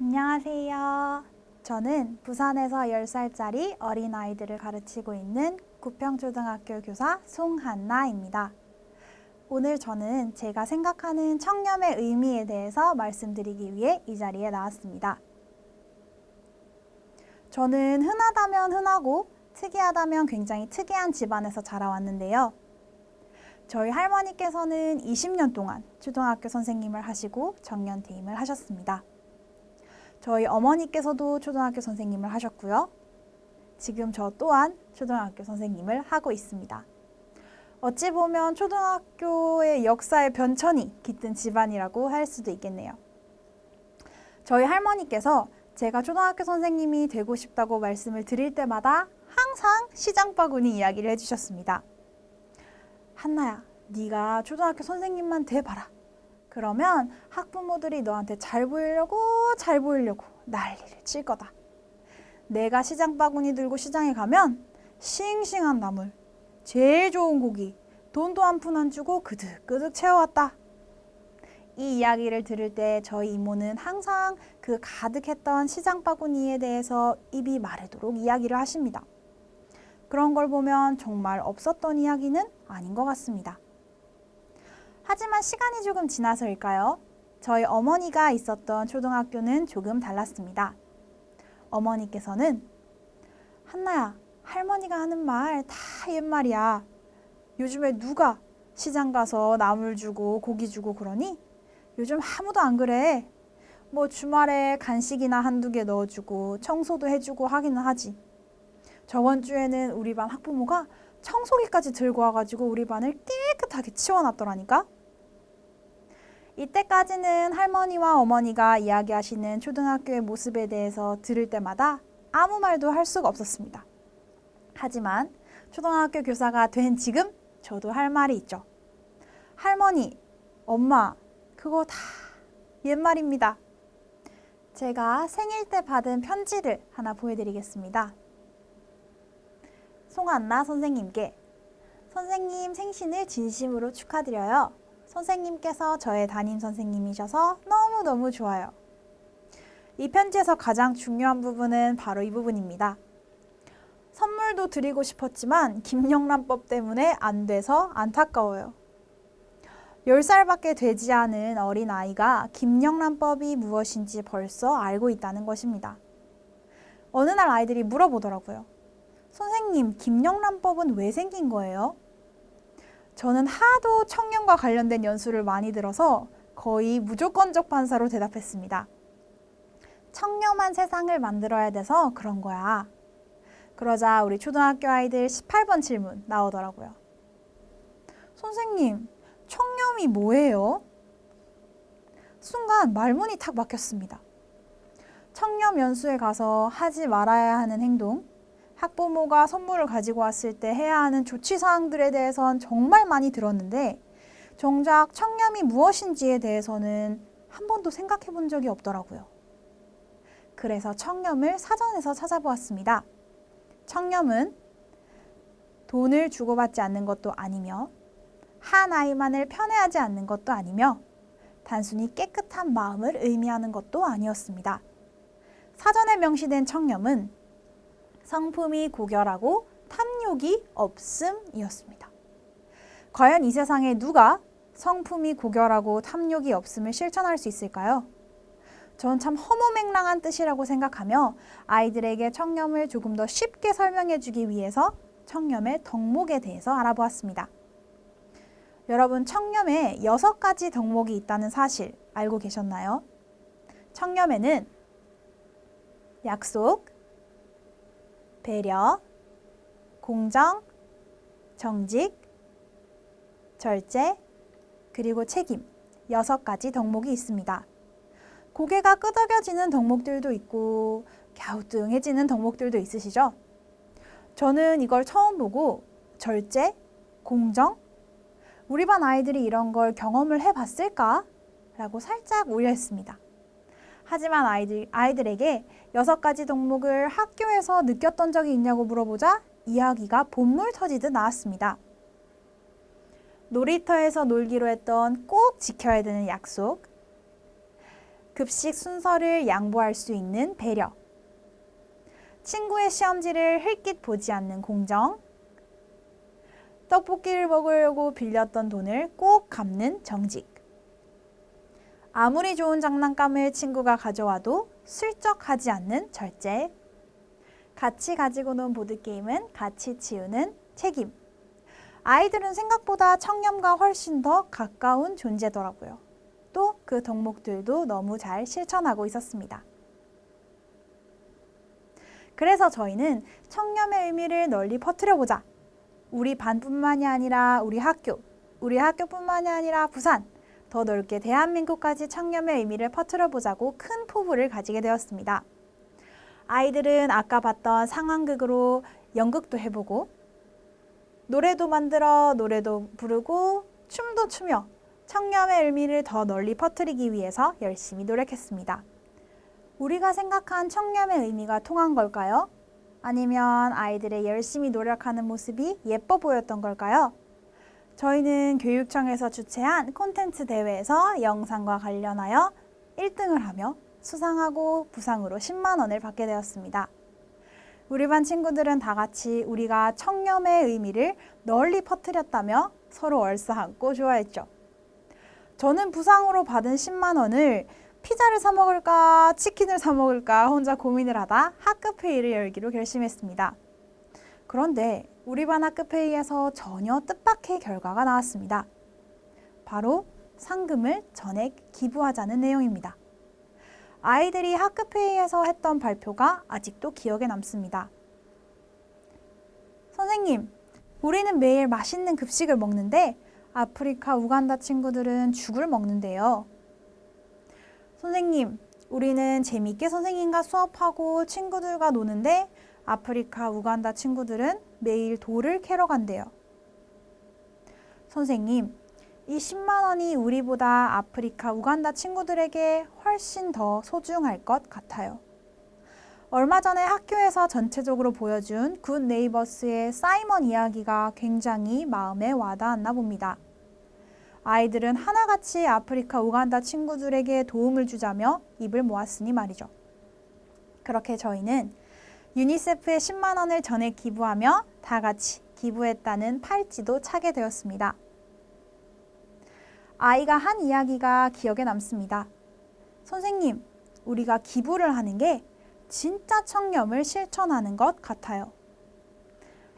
안녕하세요. 저는 부산에서 10살짜리 어린아이들을 가르치고 있는 구평초등학교 교사 송한나입니다. 오늘 저는 제가 생각하는 청렴의 의미에 대해서 말씀드리기 위해 이 자리에 나왔습니다. 저는 흔하다면 흔하고 특이하다면 굉장히 특이한 집안에서 자라왔는데요. 저희 할머니께서는 20년 동안 초등학교 선생님을 하시고 정년퇴임을 하셨습니다. 저희 어머니께서도 초등학교 선생님을 하셨고요. 지금 저 또한 초등학교 선생님을 하고 있습니다. 어찌 보면 초등학교의 역사의 변천이 깃든 집안이라고 할 수도 있겠네요. 저희 할머니께서 제가 초등학교 선생님이 되고 싶다고 말씀을 드릴 때마다 항상 시장바구니 이야기를 해주셨습니다. 한나야, 네가 초등학교 선생님만 돼봐라. 그러면 학부모들이 너한테 잘 보이려고 난리를 칠 거다. 내가 시장 바구니 들고 시장에 가면 싱싱한 나물, 제일 좋은 고기, 돈도 한 푼 안 주고 그득그득 채워왔다. 이 이야기를 들을 때 저희 이모는 항상 그 가득했던 시장 바구니에 대해서 입이 마르도록 이야기를 하십니다. 그런 걸 보면 정말 없었던 이야기는 아닌 것 같습니다. 하지만 시간이 조금 지나서일까요? 저희 어머니가 있었던 초등학교는 조금 달랐습니다. 어머니께서는 한나야, 할머니가 하는 말 다 옛말이야. 요즘에 누가 시장 가서 나물 주고 고기 주고 그러니? 요즘 아무도 안 그래. 뭐 주말에 간식이나 한두 개 넣어주고 청소도 해주고 하기는 하지. 저번 주에는 우리 반 학부모가 청소기까지 들고 와가지고 우리 반을 깨끗하게 치워놨더라니까. 이때까지는 할머니와 어머니가 이야기하시는 초등학교의 모습에 대해서 들을 때마다 아무 말도 할 수가 없었습니다. 하지만 초등학교 교사가 된 지금 저도 할 말이 있죠. 할머니, 엄마, 그거 다 옛말입니다. 제가 생일 때 받은 편지를 하나 보여드리겠습니다. 송한나 선생님께 선생님 생신을 진심으로 축하드려요. 선생님께서 저의 담임 선생님이셔서 너무너무 좋아요. 이 편지에서 가장 중요한 부분은 바로 이 부분입니다. 선물도 드리고 싶었지만 김영란법 때문에 안 돼서 안타까워요. 10살밖에 되지 않은 어린아이가 김영란법이 무엇인지 벌써 알고 있다는 것입니다. 어느 날 아이들이 물어보더라고요. 선생님, 김영란법은 왜 생긴 거예요? 저는 하도 청렴과 관련된 연수를 많이 들어서 거의 무조건적 판사로 대답했습니다. 청렴한 세상을 만들어야 돼서 그런 거야. 그러자 우리 초등학교 아이들 18번 질문 나오더라고요. 선생님, 청렴이 뭐예요? 순간 말문이 탁 막혔습니다. 청렴 연수에 가서 하지 말아야 하는 행동, 학부모가 선물을 가지고 왔을 때 해야 하는 조치사항들에 대해선 정말 많이 들었는데 정작 청렴이 무엇인지에 대해서는 한 번도 생각해 본 적이 없더라고요. 그래서 청렴을 사전에서 찾아보았습니다. 청렴은 돈을 주고받지 않는 것도 아니며 한 아이만을 편애하지 않는 것도 아니며 단순히 깨끗한 마음을 의미하는 것도 아니었습니다. 사전에 명시된 청렴은 성품이 고결하고 탐욕이 없음이었습니다. 과연 이 세상에 누가 성품이 고결하고 탐욕이 없음을 실천할 수 있을까요? 전 참 허무맹랑한 뜻이라고 생각하며 아이들에게 청렴을 조금 더 쉽게 설명해 주기 위해서 청렴의 덕목에 대해서 알아보았습니다. 여러분, 청렴에 6가지 덕목이 있다는 사실 알고 계셨나요? 청렴에는 약속, 배려, 공정, 정직, 절제, 그리고 책임 6가지 덕목이 있습니다. 고개가 끄덕여지는 덕목들도 있고 갸우뚱해지는 덕목들도 있으시죠? 저는 이걸 처음 보고 절제, 공정, 우리 반 아이들이 이런 걸 경험을 해봤을까? 라고 살짝 우려했습니다. 하지만 아이들에게 6가지 덕목을 학교에서 느꼈던 적이 있냐고 물어보자 이야기가 본물 터지듯 나왔습니다. 놀이터에서 놀기로 했던 꼭 지켜야 되는 약속, 급식 순서를 양보할 수 있는 배려, 친구의 시험지를 흘낏 보지 않는 공정, 떡볶이를 먹으려고 빌렸던 돈을 꼭 갚는 정직, 아무리 좋은 장난감을 친구가 가져와도 슬쩍 하지 않는 절제, 같이 가지고 논 보드게임은 같이 치우는 책임. 아이들은 생각보다 청렴과 훨씬 더 가까운 존재더라고요. 또 그 덕목들도 너무 잘 실천하고 있었습니다. 그래서 저희는 청렴의 의미를 널리 퍼뜨려보자. 우리 반뿐만이 아니라 우리 학교뿐만이 아니라 부산, 더 넓게 대한민국까지 청렴의 의미를 퍼뜨려보자고 큰 포부를 가지게 되었습니다. 아이들은 아까 봤던 상황극으로 연극도 해보고 노래도 만들어 노래도 부르고 춤도 추며 청렴의 의미를 더 널리 퍼뜨리기 위해서 열심히 노력했습니다. 우리가 생각한 청렴의 의미가 통한 걸까요? 아니면 아이들의 열심히 노력하는 모습이 예뻐 보였던 걸까요? 저희는 교육청에서 주최한 콘텐츠 대회에서 영상과 관련하여 1등을 하며 수상하고 부상으로 10만 원을 받게 되었습니다. 우리 반 친구들은 다 같이 우리가 청렴의 의미를 널리 퍼뜨렸다며 서로 얼싸안고 좋아했죠. 저는 부상으로 받은 10만 원을 피자를 사 먹을까 치킨을 사 먹을까 혼자 고민을 하다 학급회의를 열기로 결심했습니다. 그런데 우리 반 학급회의에서 전혀 뜻밖의 결과가 나왔습니다. 바로 상금을 전액 기부하자는 내용입니다. 아이들이 학급회의에서 했던 발표가 아직도 기억에 남습니다. 선생님, 우리는 매일 맛있는 급식을 먹는데 아프리카 우간다 친구들은 죽을 먹는데요. 선생님, 우리는 재미있게 선생님과 수업하고 친구들과 노는데 아프리카 우간다 친구들은 매일 돌을 캐러 간대요. 선생님, 이 10만 원이 우리보다 아프리카 우간다 친구들에게 훨씬 더 소중할 것 같아요. 얼마 전에 학교에서 전체적으로 보여준 굿 네이버스의 사이먼 이야기가 굉장히 마음에 와닿았나 봅니다. 아이들은 하나같이 아프리카 우간다 친구들에게 도움을 주자며 입을 모았으니 말이죠. 그렇게 저희는 유니세프에 10만 원을 전액 기부하며 다 같이 기부했다는 팔찌도 차게 되었습니다. 아이가 한 이야기가 기억에 남습니다. 선생님, 우리가 기부를 하는 게 진짜 청렴을 실천하는 것 같아요.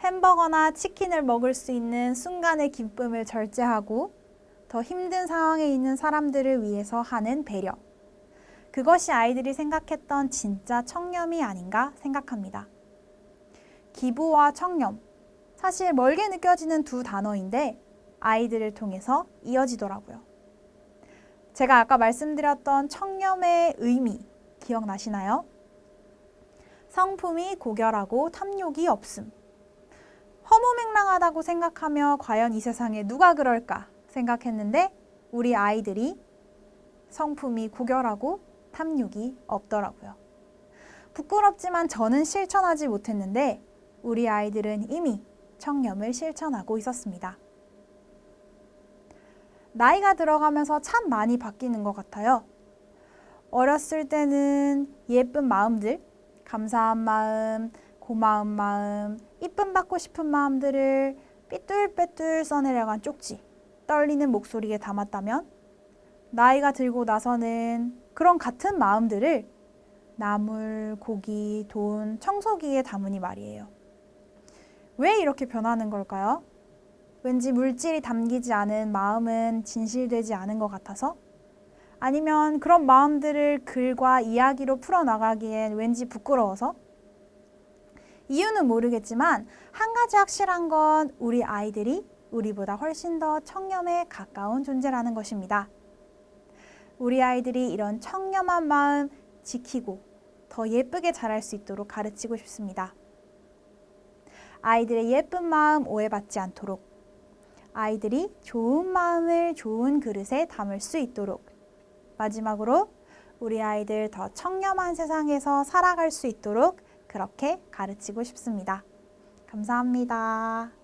햄버거나 치킨을 먹을 수 있는 순간의 기쁨을 절제하고 더 힘든 상황에 있는 사람들을 위해서 하는 배려. 그것이 아이들이 생각했던 진짜 청렴이 아닌가 생각합니다. 기부와 청렴, 사실 멀게 느껴지는 두 단어인데 아이들을 통해서 이어지더라고요. 제가 아까 말씀드렸던 청렴의 의미 기억나시나요? 성품이 고결하고 탐욕이 없음. 허무맹랑하다고 생각하며 과연 이 세상에 누가 그럴까 생각했는데 우리 아이들이 성품이 고결하고 탐욕이 없더라고요. 부끄럽지만 저는 실천하지 못했는데 우리 아이들은 이미 청렴을 실천하고 있었습니다. 나이가 들어가면서 참 많이 바뀌는 것 같아요. 어렸을 때는 예쁜 마음들, 감사한 마음, 고마운 마음, 이쁨 받고 싶은 마음들을 삐뚤빼뚤 써내려간 쪽지, 떨리는 목소리에 담았다면 나이가 들고 나서는 그런 같은 마음들을 나물, 고기, 돈, 청소기에 담으니 말이에요. 왜 이렇게 변하는 걸까요? 왠지 물질이 담기지 않은 마음은 진실되지 않은 것 같아서? 아니면 그런 마음들을 글과 이야기로 풀어나가기엔 왠지 부끄러워서? 이유는 모르겠지만 한 가지 확실한 건 우리 아이들이 우리보다 훨씬 더 청렴에 가까운 존재라는 것입니다. 우리 아이들이 이런 청렴한 마음 지키고 더 예쁘게 자랄 수 있도록 가르치고 싶습니다. 아이들의 예쁜 마음 오해받지 않도록, 아이들이 좋은 마음을 좋은 그릇에 담을 수 있도록, 마지막으로 우리 아이들 더 청렴한 세상에서 살아갈 수 있도록 그렇게 가르치고 싶습니다. 감사합니다.